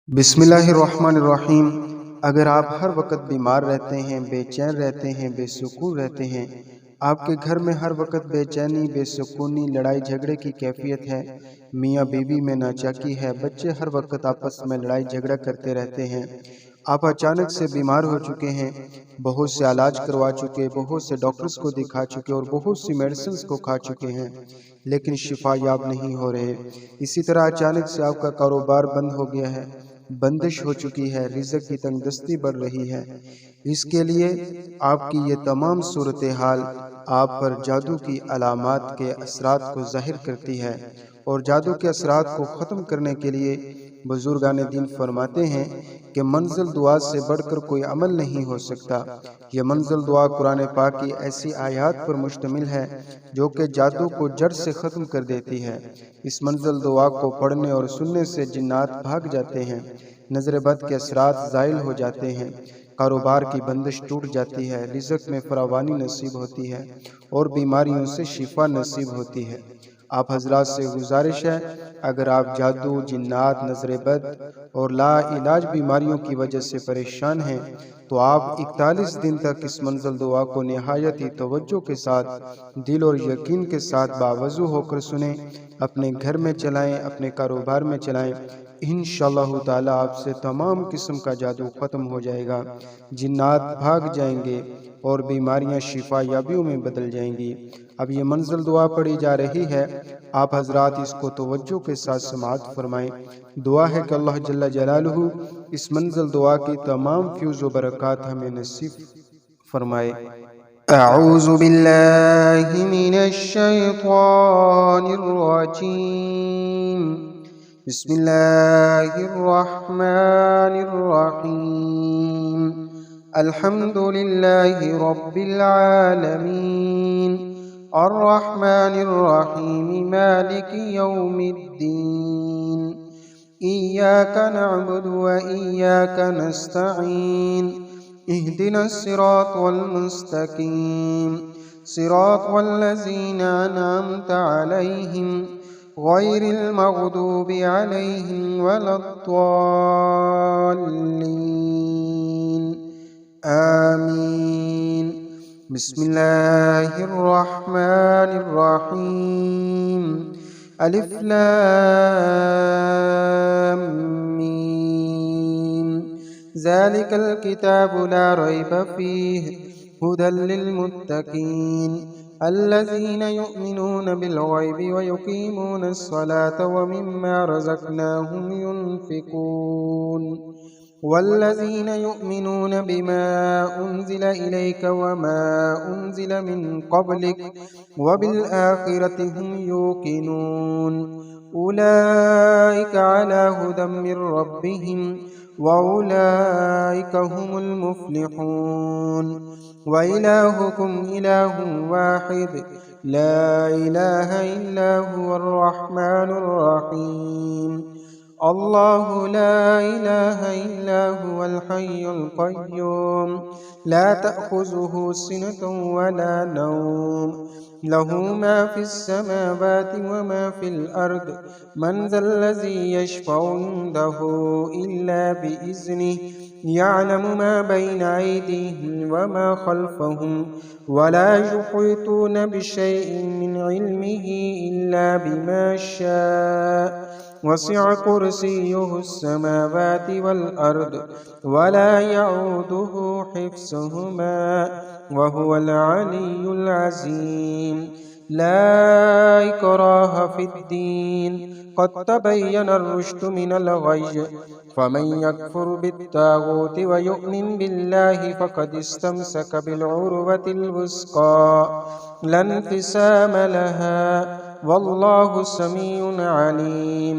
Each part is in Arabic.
बिस्मिल्लाहिर्रहमानिर्रहीम। अगर आप हर वक्त बीमार रहते हैं, बेचैन रहते हैं, बेसुकून रहते हैं, आपके घर में हर वक्त बेचैनी, बेसुकूनी, लड़ाई झगड़े की कैफियत है, मियाँ बीवी में नाचाकी है, बच्चे हर वक्त आपस में लड़ाई झगड़ा करते रहते हैं, आप अचानक से बीमार हो चुके हैं, बहुत से इलाज करवा चुके, बहुत से डॉक्टर्स को दिखा चुके और बहुत सी मेडिसिन को खा चुके हैं, लेकिन शिफा याब नहीं हो रहे। इसी तरह अचानक से आपका कारोबार बंद हो गया है, बंदिश हो चुकी है, रिज़्क़ की तंगदस्ती बढ़ रही है। इसके लिए आपकी ये तमाम सूरत हाल आप पर जादू की अलामात के असरात को ज़ाहिर करती है, और जादू के असरात को ख़त्म करने के लिए बुजुर्गान दीन फरमाते हैं कि मंजिल दुआ से बढ़कर कोई अमल नहीं हो सकता। यह मंजिल दुआ कुरान पाक की ऐसी आयत पर मुश्तमिल है जो कि जादू को जड़ से ख़त्म कर देती है। इस मंजिल दुआ को पढ़ने और सुनने से जिन्नात भाग जाते हैं, नज़र बद के असरात ज़ाइल हो जाते हैं, कारोबार की बंदिश टूट जाती है, रिज़्क़ में फरावानी नसीब होती है और बीमारियों से शिफा नसीब होती है। आप हजरात से गुजारिश है, अगर आप जादू, जिन्नात, नजर बद और ला इलाज बीमारियों की वजह से परेशान हैं, तो आप 41 दिन तक इस मंजिल दुआ को निहायत ही तवज्जो के साथ, दिल और यकीन के साथ बावजू होकर सुने, अपने घर में चलाएं, अपने कारोबार में चलाएं। इंशाअल्लाह ताला आपसे तमाम किस्म का जादू ख़त्म हो जाएगा, जिन्नात भाग जाएंगे और बीमारियां शिफा याबियों में बदल जाएंगी। अब ये मंजिल दुआ पढ़ी जा रही है, आप हजरात इसको तवज्जो के साथ समाअत फरमाएं। दुआ है कि अल्लाह जल्ल जलालुहु इस मंजिल दुआ की तमाम फ्यूज़ व बरक़ात हमें नसीब फरमाए। अऊज़ु बिल्लाहि मिनश शैतानिर रजीम। बिस्मिल्लाहिर रहमानिर रहीम। अल्हम्दुलिल्लाहि रब्बिल आलमीन, अर्रहमानिर रहीम, मालिकि यौमिद्दीन। इय्याका नअबुदु व इय्याका नस्तईन। इहदिनस सिरातल मुस्तकीम, सिरातल लज़ीना अनअमता अलैहिम, गैरिल मग़दूबि अलैहिम वलद्दाल्लीन। आमीन। बिस्मिल्लाहिर्रहमानिर्रहीम। अलिफ लाम मीम। ज़ालिकल किताबु ला रैब फ़ीहि हुदल लिलमुत्तक़ीन अल्लज़ीना युमिनून बिल ग़ैबि व युक़ीमूनस स्वलाता व मिम्मा रज़क़नाहुम युनफ़िक़ून। वल्लज़ीन युमिनून बिमा उन्ज़िल इलैका व मा उन्ज़िल मिन क़ब्लिक व बिल आख़िरति हुम यूक़िनून। उलाइका अला हुदम मिर रब्बिहिम व उलाइका हुमुल मुफ़्लिहून। व इलाहुकुम इलाहुन वाहिद, ला इलाहा इल्ला हुवर रहमानुर रहीम। अल्लाहु ला इलाहा इल्ला हुवल हय्युल क़य्यूम, ला तअख़ुज़ुहु सिनतुन व ला नौम, लहू मा फ़िस समावाति व मा फ़िल अर्द। मन ज़ल्लज़ी यशफ़अु इंदहु इल्ला बिइज़्निहि, यअलमु मा बैन अयदीहिम व मा ख़ल्फ़हुम, व ला युहीतून बिशैइन मिन इल्मिहि इल्ला बिमा शाअ। वसिअ कुर्सियुहुस समावाति वल अर्द, व ला यऊदुहु हिफ्ज़ुहुमा, व हुवल अलिय्युल अज़ीम। ला इक्राह फ़िद्दीन, क़द तबय्यनर रुश्दु मिनल ग़य्य, फमन यकफ़ुर बित्ताग़ूति व यु'मिन बिल्लाहि फ़क़द इस्तमसक बिलउर्वतिल वुस्क़ा, ला इंफ़िसाम लहा, वल्लाहु समीउन अलीम।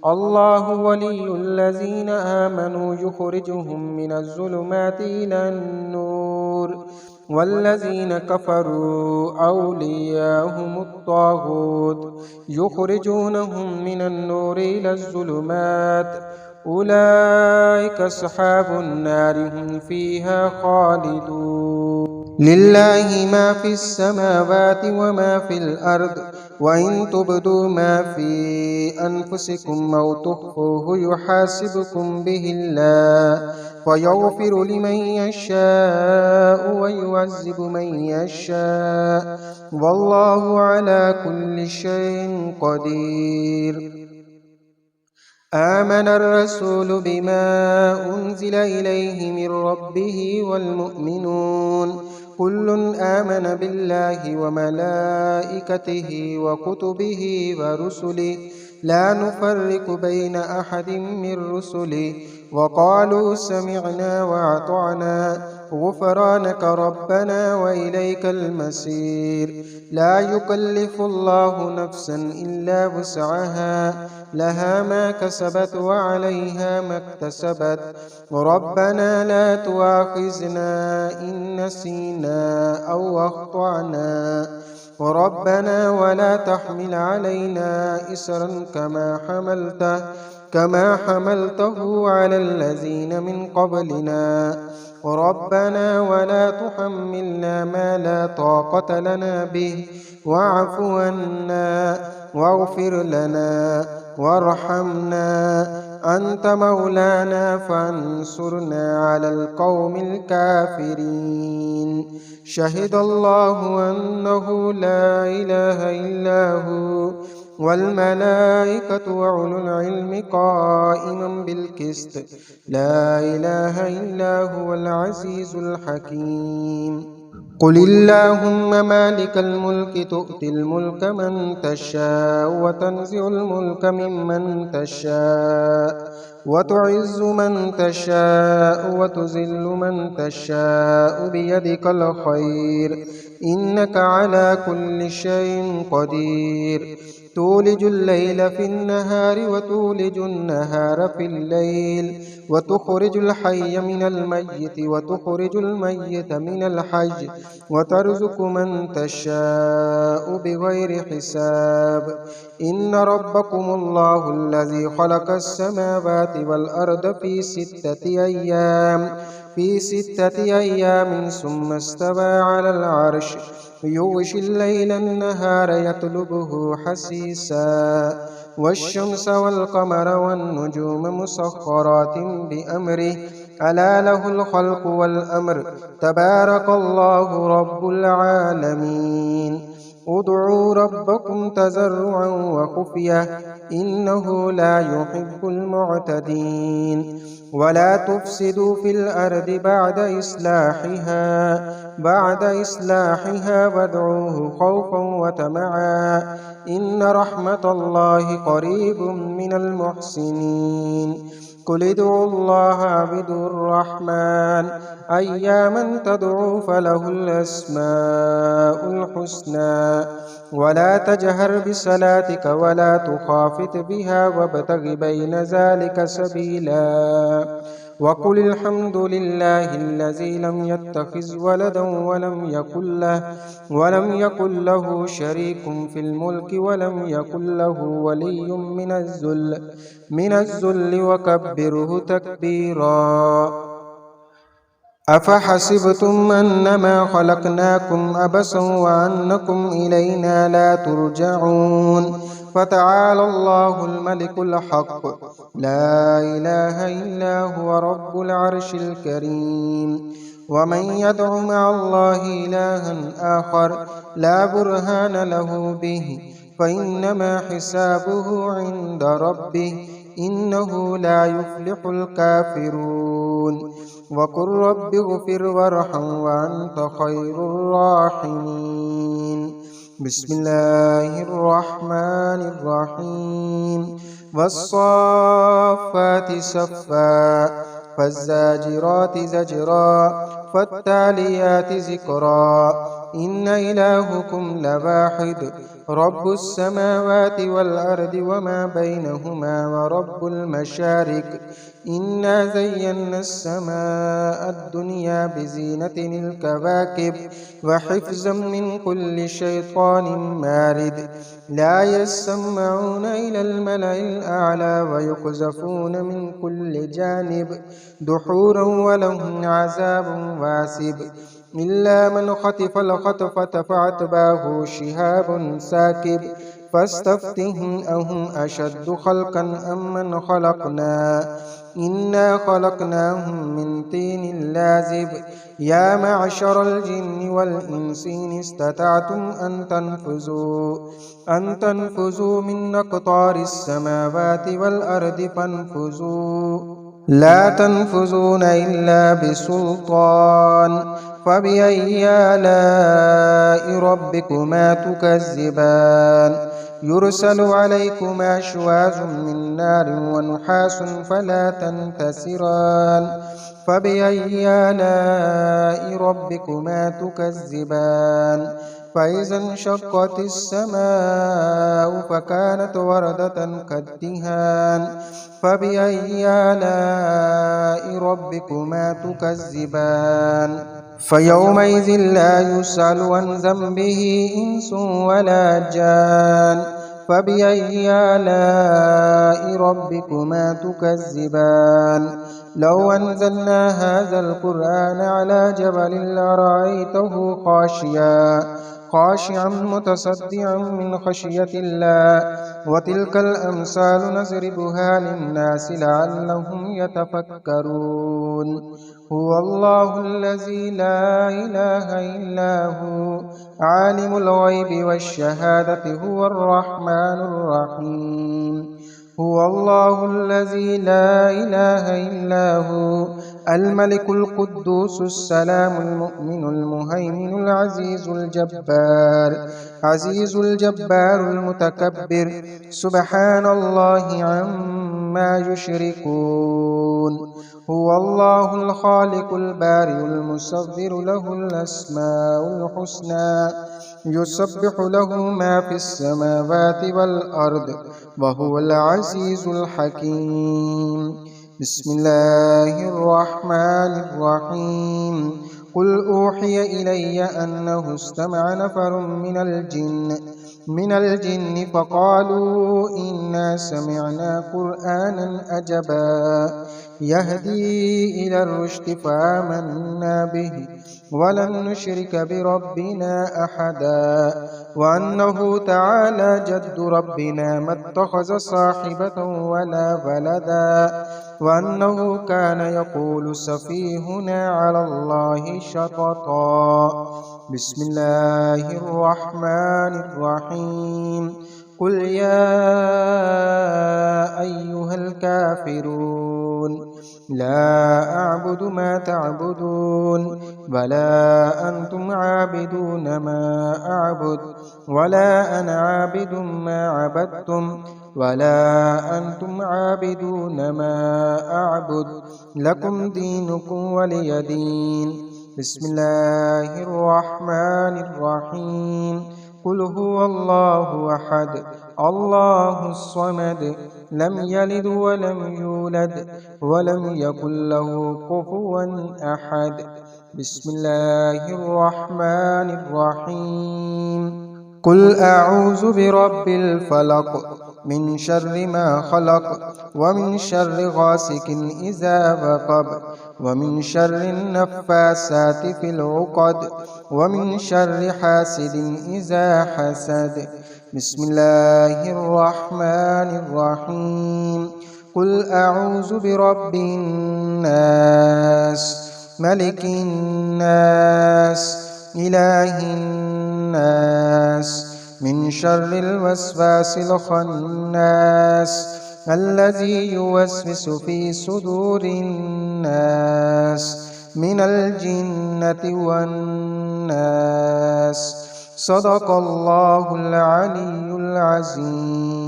अल्लाहु वलियुल्लज़ीना आमनू युख़रिजुहुम मिनज़्ज़ुलुमाति इलन-नूर, वल्लज़ीना कफ़रू औलियाहुमुत ताग़ूत, युख़रिजूनहुम मिनन-नूरि इलज़्ज़ुलुमात। उलाइका अस्हाबुन नारि, हुम फ़ीहा ख़ालिदून। لله ما في السماوات وما في الأرض وإن تبدوا ما في أنفسكم أو تخفوه يحاسبكم به الله فيغفر لمن يشاء ويعذب من يشاء والله على كل شيء قدير. آمن الرسول بما أنزل إليه من ربه والمؤمنون كل آمن بالله وملائكته وكتبه ورسله لا نفرق بين أحد من رسله وقالوا سمعنا وأطعنا غفرانك ربنا وإليك المصير. لا يكلف الله نفسا إلا وسعها لها ما كسبت وعليها ما اكتسبت ربنا لا تؤاخذنا إن نسينا أو أخطأنا ربنا ولا تحمل علينا إصرا كما حملته على الذين من قبلنا ربنا ولا تحملنا ما لا طاقة لنا به واعف عنا واغفر لنا وارحمنا أنت مولانا فانصرنا على القوم الكافرين. شهد الله أنه لا إله إلا هو والملائكة وأولو العلم قائما بالقسط لا إله إلا هو العزيز الحكيم. قل اللهم مالك الملك تؤتي الملك من تشاء وتنزع الملك ممن تشاء وتعز من تشاء وتذل من تشاء بيدك الخير إنك على كل شيء قدير. تولج الليل في النهار وتولج النهار في الليل وتخرج الحي من الميت وتخرج الميت من الحي وترزق من تشاء بغير حساب. إن ربكم الله الذي خلق السماوات والأرض في ستة أيام ثم استوى على العرش يغشي الليل النهار يطلبه حثيثا والشمس والقمر والنجوم مسخرات بأمره ألا له الخلق والأمر تبارك الله رب العالمين. ادعوا ربكم تضرعا وخفية إنه لا يحب المعتدين. ولا تفسدوا في الأرض بعد إصلاحها وادعوه خوفا وطمعا إن رحمة الله قريب من المحسنين. قل ادعوا الله اعبدوا الرحمن أياما تدعوا فله الأسماء الحسنى ولا تجهر بصلاتك ولا تخافت بها وابتغ بين ذلك سبيلا. وقل الحمد لله الذي لم يتخذ ولدا ولم يكن له شريك في الملك ولم يكن له ولي من الذل وكبره تكبيرا. أفحسبتم أنما خلقناكم عبثا وأنكم إلينا لا ترجعون فتعالى الله الملك الحق لا إله إلا هو رب العرش الكريم. ومن يدع مع الله إلها آخر لا برهان له به فإنما حسابه عند ربه إنه لا يفلح الكافرون. وقل رب اغفر وارحم وأنت خير الراحمين. بسم الله الرحمن الرحيم. والصافات صفا فالزاجرات زجرا فالتاليات ذكرا إن إلهكم لواحد رب السماوات والأرض وما بينهما ورب المشارق إنا زينا السماء الدنيا بزينة الكواكب وحفظا من كل شيطان مارد لا يسمعون إلى الملأ الأعلى ويقذفون من كل جانب دحورا ولهم عذاب واسب إلا من خطف الخطفة فأتبعه شهاب ثاقب فاستفتهم أهم أشد خلقا أم من خلقنا إنا خلقناهم من طين لازب يا معشر الجن والإنس إن استطعتم أن تنفذوا من أقطار السماوات والأرض فانفذوا لا تنفذون إلا بسلطان فبأي آلاء ربكما تكذبان يرسل عليكما شواظ من نار ونحاس فلا تنتصران فبأي آلاء ربكما تكذبان فإذا انشقت السماء فكانت وردة كالدهان فبأي آلاء ربكما تكذبان فيومئذ لا يسأل عن ذنبه إنس ولا جان فبأي آلاء ربكما تكذبان لو أنزلنا هذا القرآن على جبل لرأيته خاشعا متصدعا من خشية الله وتلك الأمثال نضربها للناس لعلهم يتفكرون هو الله الذي لا إله إلا هو عالم الغيب والشهادة هو الرحمن الرحيم هو الله الذي لا إله إلا هو الملك القدوس السلام المؤمن المهيمن العزيز الجبار المتكبر سبحان الله عما يشركون هو الله الخالق البارئ المصور له الأسماء الحسنى يسبح له ما في السماوات والأرض وهو العزيز الحكيم بسم الله الرحمن الرحيم قل أوحي إلي أنه استمع نفر من الجن فقالوا إنا سمعنا قرآنا عجبا يهدي إلى الرشد فآمنا به ولن نشرك بربنا أحدا وأنه تعالى جد ربنا ما اتخذ صاحبة ولا ولدا وأنه كان يقول سفيهنا على الله شططا بسم الله الرحمن الرحيم قل يا أيها الكافرون لا أعبد ما تعبدون ولا أنتم عابدون ما أعبد ولا أنا عابد ما عبدتم ولا أنتم عابدون ما أعبد لكم دينكم ولي دين بسم الله الرحمن الرحيم قل هو الله أحد الله الصمد لم يلد ولم يولد ولم يكن له كفوا أحد بسم الله الرحمن الرحيم قل أعوذ برب الفلق من شر ما خلق ومن شر غاسق إذا وقب ومن شر النفاسات في العقد ومن شر حاسد إذا حسد بسم الله الرحمن الرحيم قل أعوذ برب الناس ملك الناس إله الناس من شر الوسواس الخناس الذي يوسوس في صدور الناس من الجنة والناس صدق الله العلي العظيم.